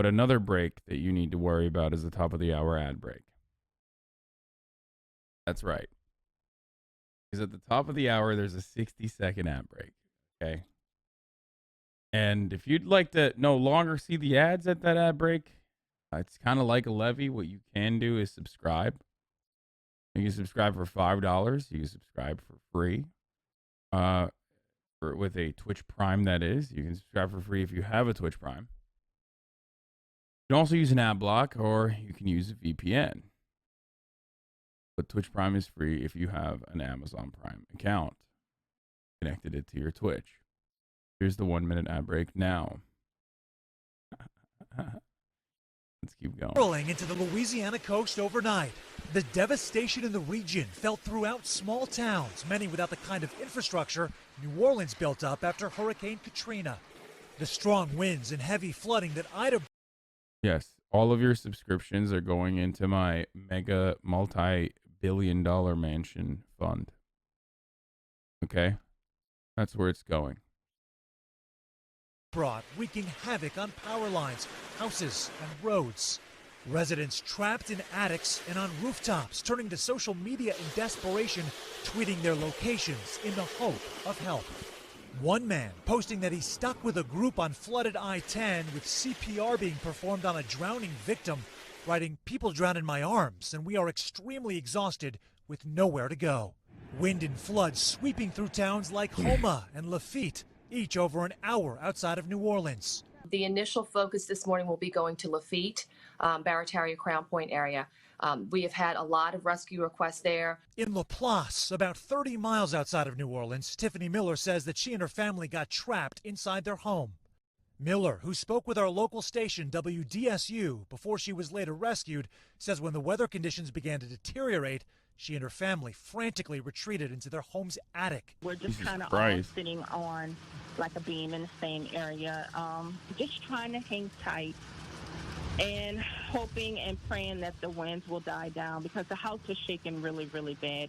But another break that you need to worry about is the top of the hour ad break. That's right. Because at the top of the hour, there's a 60-second ad break. Okay. And if you'd like to no longer see the ads at that ad break, it's kind of like a levy. What you can do is subscribe. You can subscribe for $5. You can subscribe for free. With a Twitch Prime, that is. You can subscribe for free if you have a Twitch Prime. You can also use an ad block, or you can use a VPN. But Twitch Prime is free if you have an Amazon Prime account. Connected it to your Twitch. Here's the 1-minute ad break now. Let's keep going. Rolling into the Louisiana coast overnight. The devastation in the region felt throughout small towns, many without the kind of infrastructure New Orleans built up after Hurricane Katrina. The strong winds and heavy flooding that Ida... Yes, all of your subscriptions are going into my mega multi-billion-dollar mansion fund. Okay? That's where it's going. Brought, wreaking havoc on power lines, houses, and roads. Residents trapped in attics and on rooftops, turning to social media in desperation, tweeting their locations in the hope of help. One man posting that he's stuck with a group on flooded I-10 with CPR being performed on a drowning victim, writing, "People drown in my arms, and we are extremely exhausted with nowhere to go." Wind and floods sweeping through towns like Houma and Lafitte, each over an hour outside of New Orleans. The initial focus this morning will be going to Lafitte, Barataria, Crown Point area. We have had a lot of rescue requests there. In Laplace, about 30 miles outside of New Orleans, Tiffany Miller says that she and her family got trapped inside their home. Miller, who spoke with our local station WDSU before she was later rescued, says when the weather conditions began to deteriorate, she and her family frantically retreated into their home's attic. We're just kind of all sitting on like a beam in the same area, just trying to hang tight and hoping and praying that the winds will die down because the house was shaking really, really bad.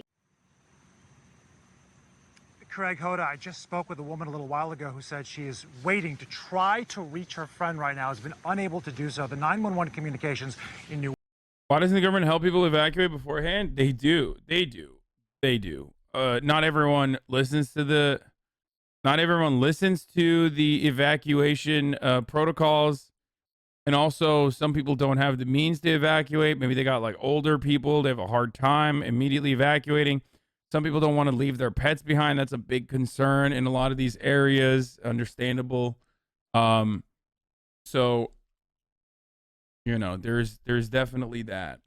Craig Hoda, I just spoke with a woman a little while ago who said she is waiting to try to reach her friend right now, has been unable to do so. The 911 communications in New Why doesn't the government help people evacuate beforehand? They do. They do. They do. Not everyone listens to the evacuation protocols. And also, some people don't have the means to evacuate. Maybe they got like older people. They have a hard time immediately evacuating. Some people don't want to leave their pets behind. That's a big concern in a lot of these areas. Understandable. So, you know, there's definitely that.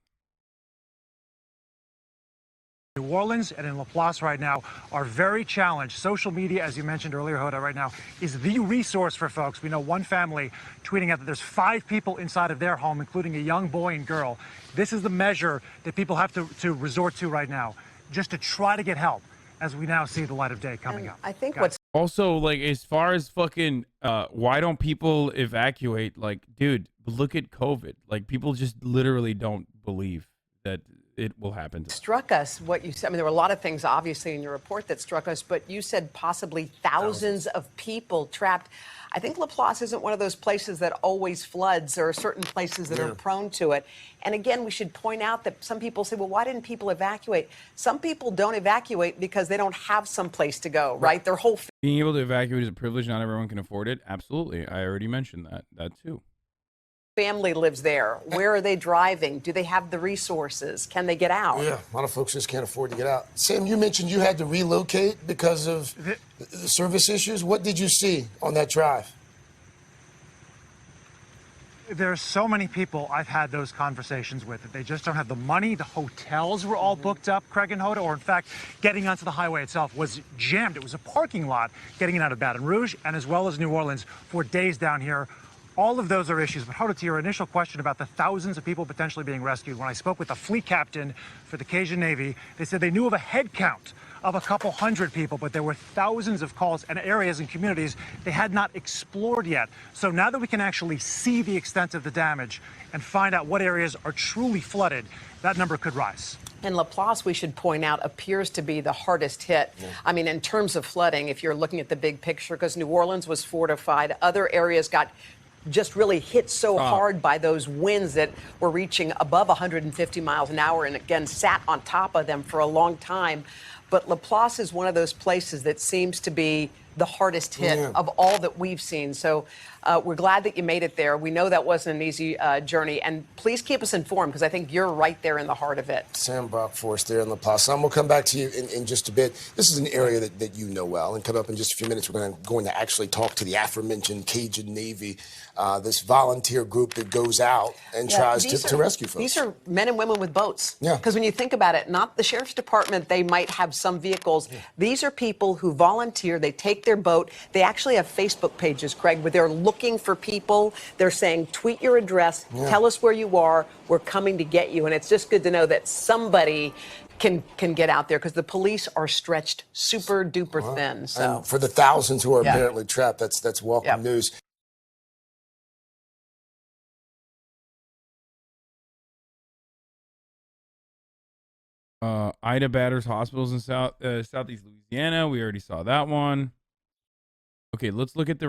New Orleans and in Laplace right now are very challenged. Social media, as you mentioned earlier, Hoda, right now is the resource for folks. We know one family tweeting out that there's 5 people inside of their home, including a young boy and girl. This is the measure that people have to resort to right now, just to try to get help as we now see the light of day coming up. I think what's also, like, as far as fucking why don't people evacuate? Like, dude, look at COVID. Like, people just literally don't believe that it will happen to struck us, what you said, I mean, there were a lot of things obviously in your report that struck us, but you said possibly thousands of people trapped. I think Laplace isn't one of those places that always floods. There are certain places that are prone to it. And again, we should point out that some people say, well, why didn't people evacuate? Some people don't evacuate because they don't have some place to go, right? Their whole being able to evacuate is a privilege. Not everyone can afford it. Absolutely. I already mentioned that too. family lives there. Where are they driving? Do they have the resources? Can they get out? Yeah, a lot of folks just can't afford to get out. Sam, you mentioned you had to relocate because of the service issues. What did you see on that drive? There's so many people I've had those conversations with that they just don't have the money. The hotels were all booked up, Craig and Hoda, or in fact, getting onto the highway itself was jammed. It was a parking lot getting out of Baton Rouge and as well as New Orleans for days down here. All of those are issues. But Hoda, to your initial question about the thousands of people potentially being rescued, when I spoke with the fleet captain for the Cajun Navy, they said they knew of a head count of a couple hundred people, but there were thousands of calls and areas and communities they had not explored yet. So now that we can actually see the extent of the damage and find out what areas are truly flooded, that number could rise. And Laplace, we should point out, appears to be the hardest hit. Yeah. I mean, in terms of flooding, if you're looking at the big picture, because New Orleans was fortified, other areas got just really hit so Stop. hard by those winds that were reaching above 150 miles an hour and again sat on top of them for a long time. But Laplace is one of those places that seems to be the hardest hit of all that we've seen. So we're glad that you made it there. We know that wasn't an easy journey. And please keep us informed, because I think you're right there in the heart of it. Sam Brockforce there in Laplace. Sam, we'll come back to you in just a bit. This is an area that you know well. And coming up in just a few minutes, we're going to actually talk to the aforementioned Cajun Navy, this volunteer group that goes out and tries to rescue folks. These are men and women with boats. Yeah. Because when you think about it, not the sheriff's department, they might have some vehicles. These are people who volunteer. They take their boat. They actually have Facebook pages, Craig, where they're looking for people. They're saying, tweet your address, tell us where you are. We're coming to get you. And it's just good to know that somebody can get out there, because the police are stretched super duper thin. So And for the thousands who are apparently trapped, that's welcome news. Ida batters hospitals in southeast Louisiana. We already saw that one. Okay, let's look at the